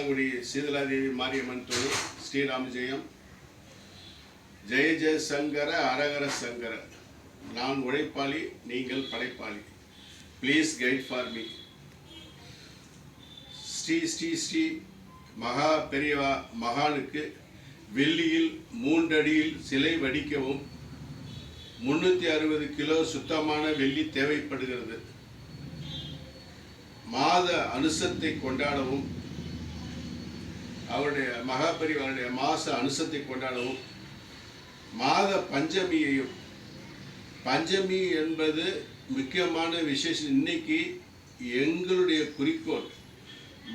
ஆலங்குடி சீதலாதேவி மாரியம்மன் துணை ஸ்ரீராம் ஜெயம். ஜெய ஜெய சங்கர அரகர சங்கர. நான் உழைப்பாளி, நீங்கள் படைப்பாளி. Please guide for me. Shri Shri Shri Maha Periyava மகானுக்கு வெள்ளியில் 3 அடியில் சிலை வடிக்கவும் 360 கிலோ சுத்தமான வெள்ளி தேவைப்படுகிறது. மாத அனுசத்தை கொண்டாடவும், அவருடைய மகாபெரிவாருடைய மாச அனுசத்தை கொண்டாடவும், மாத பஞ்சமியையும், பஞ்சமி என்பது முக்கியமான விசேஷம். இன்னைக்கு எங்களுடைய குறிக்கோள்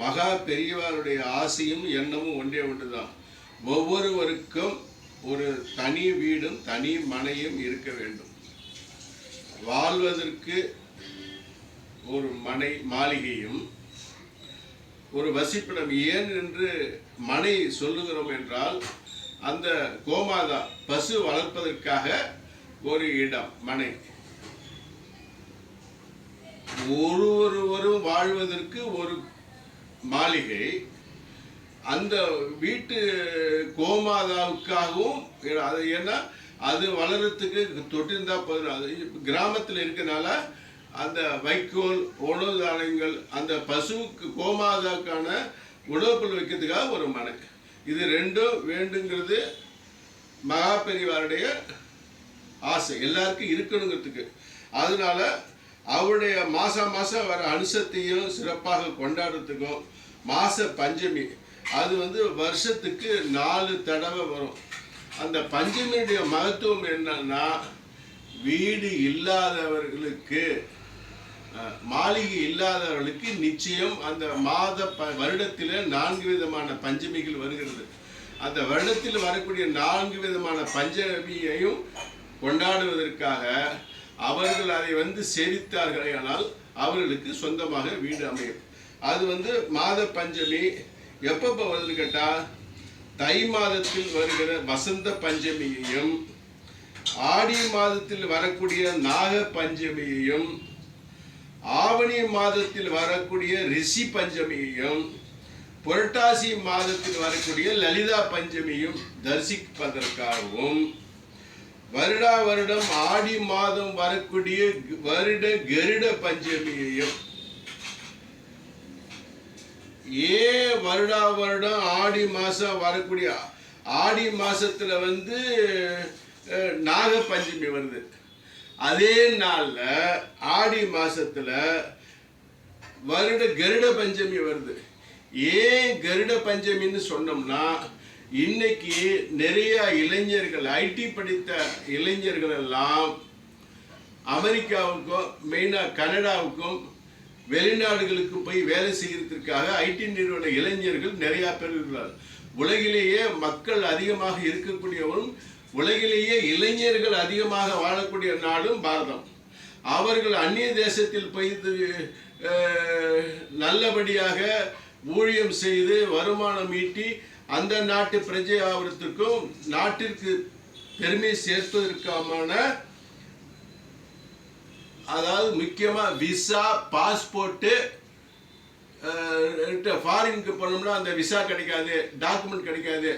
மகா பெரியவாருடைய ஆசையும் எண்ணமும் ஒன்றே ஒன்றுதான். ஒவ்வொருவருக்கும் ஒரு தனி வீடும் தனி மனையும் இருக்க வேண்டும். வாழ்வதற்கு ஒரு மாளிகையும் ஒரு வசிப்பிடம். ஏன் என்று மனை சொல்லுகிறோம் என்றால், அந்த கோமாதா பசு வளர்ப்பதற்காக ஒரு இடம் மனை. ஒருவரும் வாழ்வதற்கு ஒரு மாளிகை. அந்த வீட்டு கோமாதாவுக்காகவும், அது ஏன்னா அது வளர்றதுக்கு தொட்டிருந்தா போதும். கிராமத்தில் இருக்கனால அந்த வைக்கோல், உணவு தானியங்கள், அந்த பசுவுக்கு கோமாதாவுக்கான உணவுப்பொருள் வைக்கிறதுக்காக ஒரு மனை. இது ரெண்டும் வேண்டுங்கிறது மகா பெரியவாருடைய ஆசை, எல்லாருக்கும் இருக்கணுங்கிறதுக்கு. அதனால அவருடைய மாதம் வர அனுசத்தையும் சிறப்பாக கொண்டாடுறதுக்கும் மாச பஞ்சமி, அது வருஷத்துக்கு 4 தடவை வரும். அந்த பஞ்சமியுடைய மகத்துவம் என்னன்னா, வீடு இல்லாதவர்களுக்கு, மாளிகை இல்லாதவர்களுக்கு நிச்சயம் அந்த வருடத்தில் 4 விதமான பஞ்சமிகள் வருகிறது. அந்த வருடத்தில் வரக்கூடிய 4 விதமான பஞ்சமியையும் கொண்டாடுவதற்காக அவர்கள் அதை சேவித்தார்களே ஆனால் அவர்களுக்கு சொந்தமாக வீடு அமையும். அது மாத பஞ்சமி எப்போ வருது கேட்டால், தை மாதத்தில் வருகிற வசந்த பஞ்சமியையும், ஆடி மாதத்தில் வரக்கூடிய நாக பஞ்சமியையும், ஆவணி மாதத்தில் வரக்கூடிய ரிஷி பஞ்சமியையும், புரட்டாசி மாதத்தில் வரக்கூடிய லலிதா பஞ்சமியும் தரிசிப்பதற்காகவும், வருடம் ஆடி மாதம் வரக்கூடிய வருட கருட பஞ்சமியையும், வருடம் ஆடி மாசம் வரக்கூடிய ஆடி மாசத்துல நாக பஞ்சமி வருது. அதே நாள்ல ஆடி மாசத்துல வருட கருட பஞ்சமி வருது. ஏன் கருட பஞ்சமின்னு சொன்னோம்னா, இன்னைக்கு நிறைய இளைஞர்கள், ஐடி படித்த இளைஞர்கள் எல்லாம் அமெரிக்காவுக்கும் மெயினாக கனடாவுக்கும் வெளிநாடுகளுக்கும் போய் வேலை செய்யறதுக்காக ஐடி நிறுவன இளைஞர்கள் நிறைய பேர் இருக்கிறார்கள். உலகிலேயே மக்கள் அதிகமாக இருக்கக்கூடியவரும், உலகிலேயே இளைஞர்கள் அதிகமாக வாழக்கூடிய நாடும் பாரதம். அவர்கள் அந்நிய தேசத்தில் போய் நல்லபடியாக ஊழியம் செய்து வருமானம் ஈட்டி அந்த நாட்டு பிரஜை ஆவதற்கும் நாட்டிற்கு பெருமை சேர்ப்பதற்கான, அதாவது முக்கியமாக விசா, பாஸ்போர்ட்டு, ஃபாரினுக்கு போனோம்னா அந்த விசா கிடைக்காது, டாக்குமெண்ட் கிடைக்காது.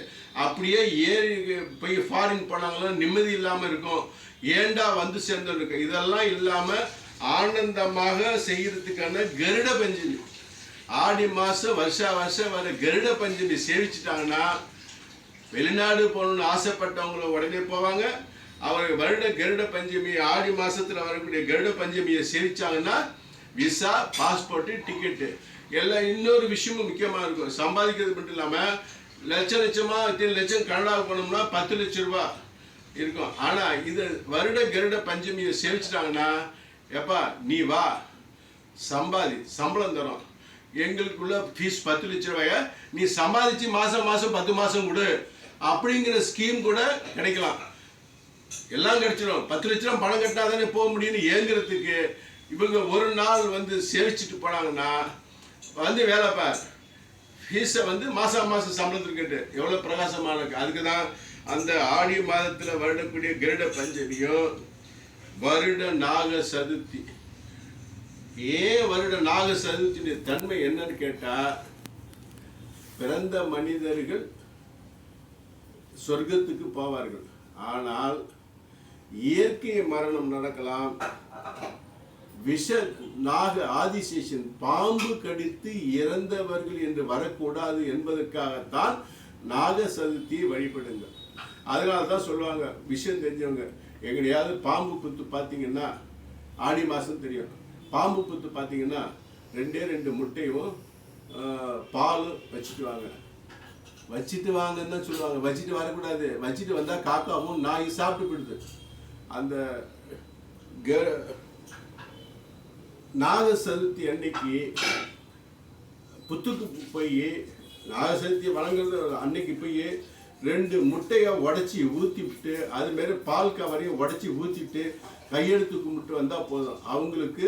அப்படியே ஏறி போய் ஃபாரின் போனாங்கன்னா நிம்மதி இல்லாமல் இருக்கும். ஏண்டா சேர்ந்துருக்கு. இதெல்லாம் இல்லாமல் ஆனந்தமாக செய்யறதுக்கான கருட பஞ்சமி, ஆடி மாதம் வருஷம் வர கருட பஞ்சமி சேவிச்சிட்டாங்கன்னா, வெளிநாடு போகணுன்னு ஆசைப்பட்டவங்கள உடனே போவாங்க. அவர் வருட கருட பஞ்சமி, ஆடி மாதத்தில் வரக்கூடிய கருட பஞ்சமியை சேவிச்சாங்கன்னா விசா, பாஸ்போர்ட்டு, டிக்கெட்டு எல்லாம். இன்னொரு விஷயமும் முக்கியமாக இருக்கும். சம்பாதிக்கிறது மட்டும் இல்லாமல் லட்சமாக 10 லட்சம் கனடாவுக்கு போனோம்னா 10 லட்சம் ரூபா இருக்கும். ஆனால் இது வருட கருட பஞ்சமியை சேவிச்சிட்டாங்கன்னா, எப்பா நீ வா, சம்பளம் தரோம், எங்களுக்குள்ள ஃபீஸ் 10 லட்ச ரூபாய நீ சம்பாதிச்சு மாதம் 10 மாதம் கொடு அப்படிங்கிற ஸ்கீம் கூட கிடைக்கலாம். எல்லாம் கிடைச்சிடும். 10 லட்ச ரூபா பணம் கட்டினா தானே போக முடியும்னு ஏங்குறதுக்கு இவங்க ஒரு நாள் சேவிச்சுட்டு போனாங்கன்னா வேலை பார், ஃபீஸை மாதம் சம்பளத்துக்கு கேட்டு எவ்வளோ பிரகாசமான இருக்கு. அதுக்கு தான் அந்த ஆடி மாதத்தில் வருடக்கூடிய கருட பஞ்சமியும் வருட நாக சதுர்த்தி. ஏன் வருட நாக சதுர்த்தியுடைய தன்மை என்னன்னு கேட்டால், பிறந்த மனிதர்கள் சொர்க்கத்துக்கு போவார்கள். ஆனால் இயற்கை மரணம் நடக்கலாம். விஷ நாக ஆதிசேஷன் பாம்பு கடித்து இறந்தவர்கள் என்று வரக்கூடாது என்பதற்காகத்தான் நாக சதுர்த்தியை வழிபடுங்க. அதனால தான் சொல்லுவாங்க, விஷயம் தெரிஞ்சவங்க எங்கடையாவது பாம்பு புத்து பார்த்தீங்கன்னா, ஆடி மாதம் தெரியும், பாம்பு புத்து பார்த்தீங்கன்னா 2 முட்டையும் பால் வச்சுட்டு வாங்க. வச்சுட்டு வாங்கன்னு தான் சொல்லுவாங்க, வச்சுட்டு வரக்கூடாது. வச்சுட்டு வந்தால் காக்காவும் நாய் சாப்பிட்டு போயிடுது. அந்த நாக சதுர்த்தி அன்னைக்கு புத்துக்கு போய் நாக சதுர்த்தி வழங்குறது அன்னைக்கு போய் 2 முட்டையை உடச்சி ஊற்றிவிட்டு அது மாரி பால் கவரையும் உடச்சி ஊற்றிட்டு கையெழுத்து கும்பிட்டு வந்தால் போதும். அவங்களுக்கு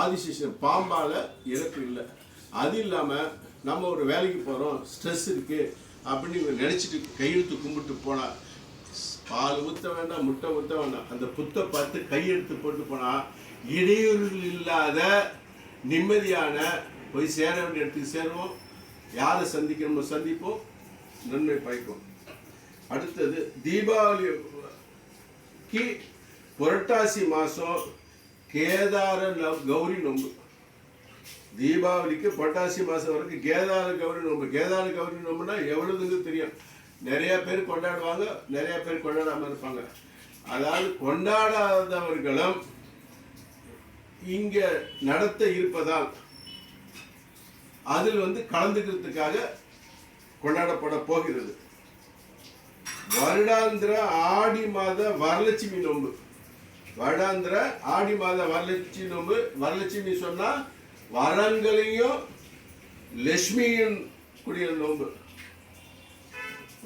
ஆதிசேஷன் பாம்பால் இறப்பு இல்லை. அது இல்லாமல் நம்ம ஒரு வேலைக்கு போகிறோம், ஸ்ட்ரெஸ் இருக்குது அப்படின்னு நினச்சிட்டு கையெழுத்து கும்பிட்டு போனால் பால் ஊற்ற வேண்டாம், முட்டை ஊற்ற வேண்டாம், அந்த புத்தை பார்த்து கையெழுத்து போட்டு போனால் இடையூறுகள் இல்லாத நிம்மதியான போய் சேர வேண்டிய இடத்துக்கு சேருவோம். யாரை சந்திக்கணுமோ சந்திப்போம், நன்மை பயக்கும். அடுத்தது தீபாவளிக்கு புரட்டாசி மாதம் கேதார கௌரி நோம்பு. தீபாவளிக்கு புரட்டாசி மாதம் வரைக்கும் கேதார கௌரி நோம்பு. கேதார கௌரி நோம்புனா எவ்வளவுன்னு தெரியும். நிறைய பேர் கொண்டாடுவாங்க, நிறைய பேர் கொண்டாடாமல் இருப்பாங்க. அதாவது கொண்டாடாதவர்களும் இங்கே நடத்த இருப்பதால் அதில் கலந்துக்கிறதுக்காக கொண்டாடப்பட போகிறது. வருடாந்திர ஆடி மாத வரலட்சுமி நோன்பு. வருடாந்திர ஆடி மாத வரலட்சுமி நோன்பு. வரலட்சுமி சொன்னா வரங்களையும் லட்சுமியும் கூடிய நோன்பு.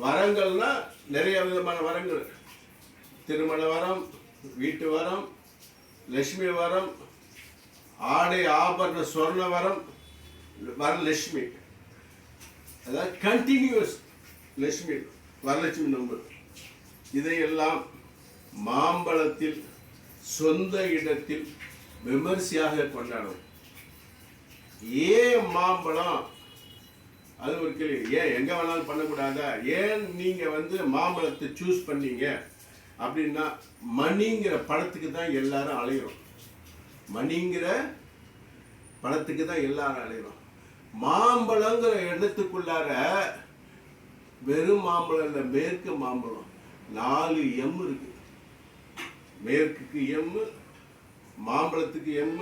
வரங்கள்னா நிறைய விதமான வரங்கள், திருமண வரம், வீட்டு வரம், லட்சுமி வரம், ஆடை ஆபரண சொர்ண வரம், வரலட்சுமி. அதாவது கண்டினியூஸ் லட்சுமி, வரலட்சுமி நோன்பு. இதையெல்லாம் மாம்பழத்தில் சொந்த இடத்தில் விமர்சையாக கொண்டாடும். ஏன் மாம்பழம்? அது ஒரு கேள்வி. ஏன் எங்க வேணாலும் பண்ணக்கூடாதா? ஏன் நீங்க மாம்பழத்தை சூஸ் பண்ணீங்க அப்படின்னா, மணிங்கிற படத்துக்கு தான் எல்லாரும் அலையிறோம். மணிங்கிற படத்துக்கு தான் எல்லாரும் அலையிறோம். மாம்பழங்கிற இடத்துக்குள்ளார வெறும் மாம்பழம் இல்லை, மேற்கு மாம்பழம் 4 எம் இருக்கு. மேற்குக்கு எம், மாம்பழத்துக்கு எம்,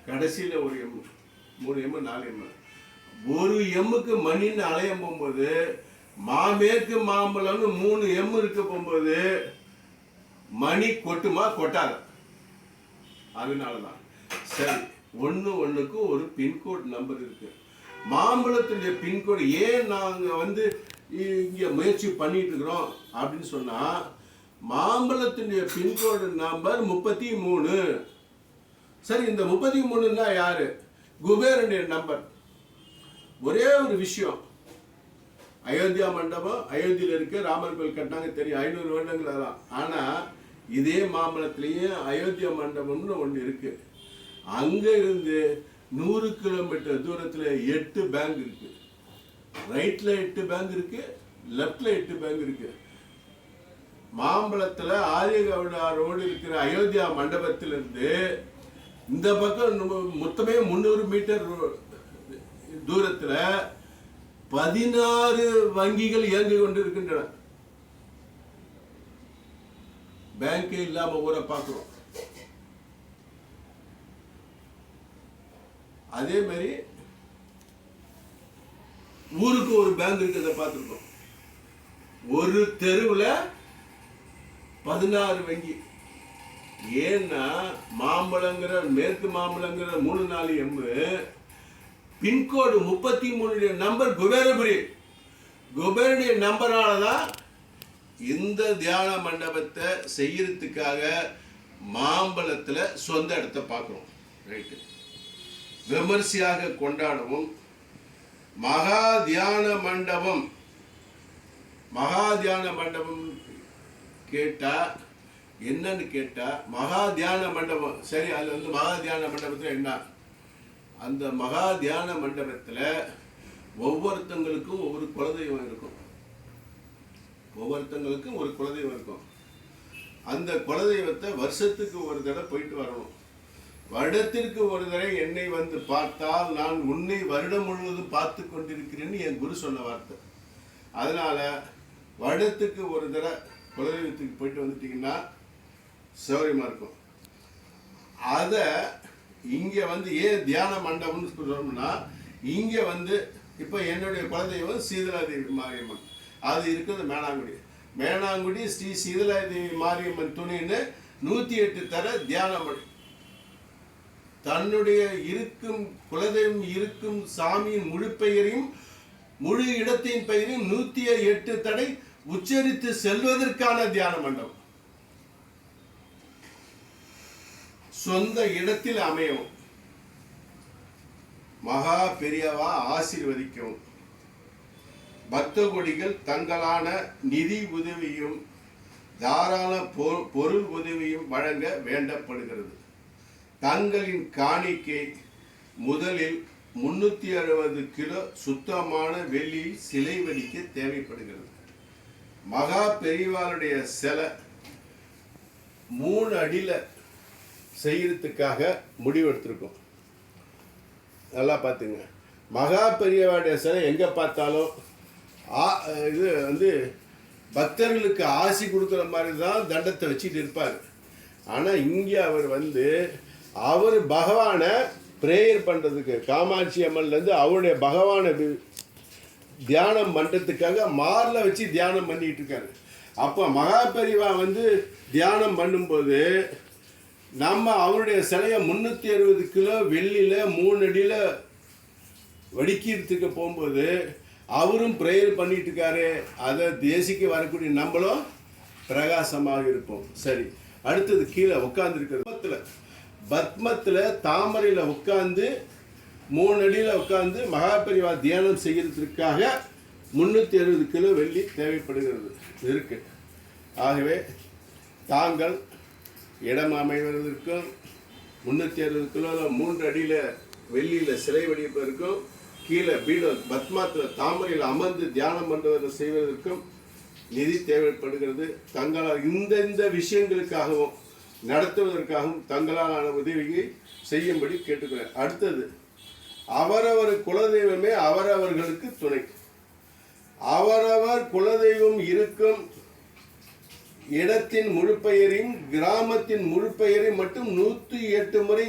கடைசியில் ஒரு எம், 3 எம் 4 எம். ஒரு எம்முக்கு மணின்னு அலைய போகும்போது மேற்கு மாம்பழம்னு 3 எம் இருக்க போகும்போது மணி கொட்டுமா கொட்டாத? அதனாலதான். சரி, ஒண்ணுக்கு ஒரு பின்கோட் நம்பர் இருக்கு. மாம்பழத்துடைய பின்கோடு ஏன் நாங்க இங்க முயற்சி பண்ணிட்டு இருக்கிறோம் அப்படின்னு சொன்னா, மாம்பழத்துடைய பின்கோடு நம்பர் 33. சரி, இந்த 33ன்னா யாரு? குபேரனுடைய நம்பர். ஒரே ஒரு விஷயம், அயோத்தியா மண்டபம், அயோத்தியில் இருக்க ராமர் கோயில் கட்டினாங்க, தெரியும், 500 வருடங்கள் தான். ஆனா இதே மாம்பழத்திலையும் அயோத்தியா மண்டபம்னு ஒன்று இருக்கு. அங்க இருந்து 100 கிலோமீட்டர் தூரத்தில் 8 பேங்க் இருக்கு. ரைட்ல 8 பேங்க் இருக்கு, லெப்ட்ல 8 பேங்க் இருக்கு. மாம்பழத்துல ஆரியகவுடா ரோடு இருக்கிற அயோத்தியா மண்டபத்திலிருந்து இந்த பக்கம் மொத்தமே 300 மீட்டர் தூரத்துல 16 வங்கிகள் இயங்கிக் கொண்டிருக்கின்றன. பேங்கே இல்லாம ஊரை பார்க்கிறோம். அதே மாதிரி ஊருக்கு ஒரு பேங்க் இருக்கிறத பார்த்துருக்கோம். ஒரு தெருவில் 16 வங்கி. ஏன்னா மாம்பழங்கிற மேற்கு மாம்பழங்கிற 3-4 எம், பின்கோடு 33 நம்பர் குபேரபுரி. குபேரனுடைய நம்பரால தான் இந்த தியான மண்டபத்தை செய்யறதுக்காக மாம்பழத்துல சொந்த இடத்தை பார்க்கிறோம். ரைட்டு, விமர்சையாக கொண்டாடவும். மகா தியான மண்டபம், மகா தியான மண்டபம் கேட்டா என்னன்னு கேட்டா, மகா தியான மண்டபம். சரி, அது மகா தியான மண்டபத்தில் என்ன? அந்த மகா தியான மண்டபத்தில் ஒவ்வொருத்தங்களுக்கும் ஒவ்வொரு குலதெய்வம் இருக்கும். ஒவ்வொருத்தங்களுக்கும் ஒரு குலதெய்வம் இருக்கும். அந்த குலதெய்வத்தை வருஷத்துக்கு ஒரு தடவை போயிட்டு வரணும். வருடத்திற்கு ஒரு தடவை என்னை வந்து பார்த்தால் நான் உன்னை வருடம் முழுவதும் பார்த்து கொண்டிருக்கிறேன்னு என் குரு சொன்ன வார்த்தை. அதனால் வருடத்துக்கு ஒரு தடவை குலதெய்வத்துக்கு போயிட்டு வந்துட்டிங்கன்னா சௌகரியமாக இருக்கும். அதை இங்கே வந்து ஏன் தியான மண்டபம்னு சொல்லணும்னா, இங்கே வந்து இப்போ என்னுடைய குலதெய்வம் சீதளாதேவி மாரியம்மன், அது இருக்கிறது மேனாங்குடி. மேனாங்குடி ஸ்ரீ சீதளாதேவி மாரியம்மன் துணின்னு 108 தர தியானம் தன்னுடைய இருக்கும் குலதெய்வம் இருக்கும் சாமியின் முழு பெயரையும் முழு இடத்தின் பெயரையும் 108 தடை உச்சரித்து செல்வதற்கான தியான மண்டபம். சொந்த இடத்தில் அமையவும், மகா பெரியவா ஆசீர்வதிக்கவும், பக்த கொடிகள் தங்களான நிதி உதவியும் தாராள பொருள் உதவியும் வழங்க வேண்டப்படுகிறது. தங்களின் காணிக்கை முதலில் 360 கிலோ சுத்தமான வெள்ளி சிலை வடிக்க தேவைப்படுகிறது. மகா பெரியவாளுடைய சிலை 3 அடியில் செய்யறதுக்காக முடிவெடுத்திருக்கோம். நல்லா பார்த்துங்க. மகா பெரியவாடைய சிலை எங்கே பார்த்தாலும் இது வந்து பக்தர்களுக்கு ஆசி கொடுக்குற மாதிரி தான் தண்டத்தை வச்சுட்டு இருப்பார். ஆனால் இங்கே அவர் வந்து அவர் பகவானை ப்ரேயர் பண்ணுறதுக்கு காமாட்சி அம்மன்லேருந்து அவருடைய பகவானை தியானம் பண்ணுறதுக்காக மாரில் வச்சு தியானம் பண்ணிகிட்டு இருக்காரு. அப்போ மகா பெரியவா வந்து தியானம் பண்ணும்போது நம்ம அவருடைய சிலையை 360 கிலோ வெள்ளியில் 3 அடியில் வடிக்கிறதுக்கு போகும்போது அவரும் ப்ரேயர் பண்ணிட்டு இருக்காரு. அதை தேசிக்கு வரக்கூடிய நம்மளும் பிரகாசமாக இருப்போம். சரி, அடுத்தது கீழே உட்காந்துருக்கிறது பத்மத்தில் தாமரையில் உட்காந்து 3 அடியில் உட்காந்து மகாபெரிவா தியானம் செய்கிறதுக்காக 360 கிலோ வெள்ளி தேவைப்படுகிறது இருக்கு. ஆகவே தாங்கள் இடம் அமைவதற்கும் 360 கிலோவில் 3 அடியில் வெள்ளியில் சிலை வடிப்பதற்கும் கீழே பீடம் பத்மாத்தில் தாமரையில் அமர்ந்து தியானம் பண்ணுவதை செய்வதற்கும் நிதி தேவைப்படுகிறது. தங்களால் இந்த விஷயங்களுக்காகவும் நடத்துவதற்காகவும் தங்களாலான உதவியை செய்யும்படி கேட்டுக்கிறேன். அடுத்தது, அவரவர் குலதெய்வமே அவரவர்களுக்கு துணை. அவரவர் குலதெய்வம் இருக்கும் இடத்தின் முழு பெயரையும் கிராமத்தின் முழு பெயரையும் மட்டும் 108 முறை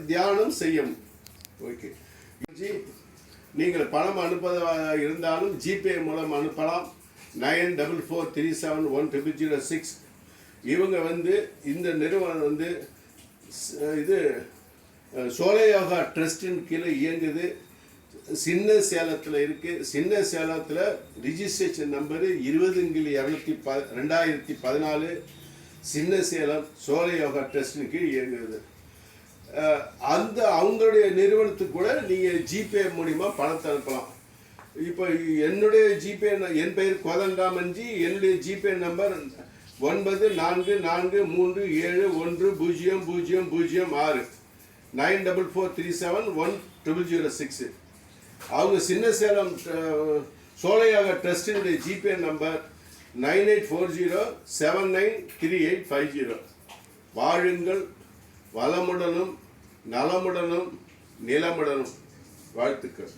தியானம் செய்யும். ஓகே, நீங்கள் பணம் அனுப்பதாக இருந்தாலும் ஜிபே மூலம் அனுப்பலாம். 9443710006. இவங்க வந்து இந்த நிறுவனம் வந்து இது சோலையோகா ட்ரஸ்டின் கீழே இயங்குது. சின்ன சேலத்தில் இருக்குது. சின்ன சேலத்தில் ரிஜிஸ்ட்ரேஷன் நம்பரு 20/2014 சின்ன சேலம் சோலையோகா ட்ரஸ்டின் கீழ் இயங்குது. அவங்களுடைய நிறுவனத்துக்கு கூட நீங்கள் ஜிபே மூலிமா பணத்தை அனுப்பலாம். இப்போ என்னுடைய ஜிபே, என் பெயர் கோதண்டராமன்ஜி. என்னுடைய ஜிபே நம்பர் 9443710006 9443710006. அவங்க சின்ன சேலம் சோலையாக ட்ரஸ்டினுடைய ஜிபே நம்பர் 9840793850. வாழுங்கள் வளமுடனும் நலமுடனும் நிலமுடனும். வாழ்த்துக்கள்.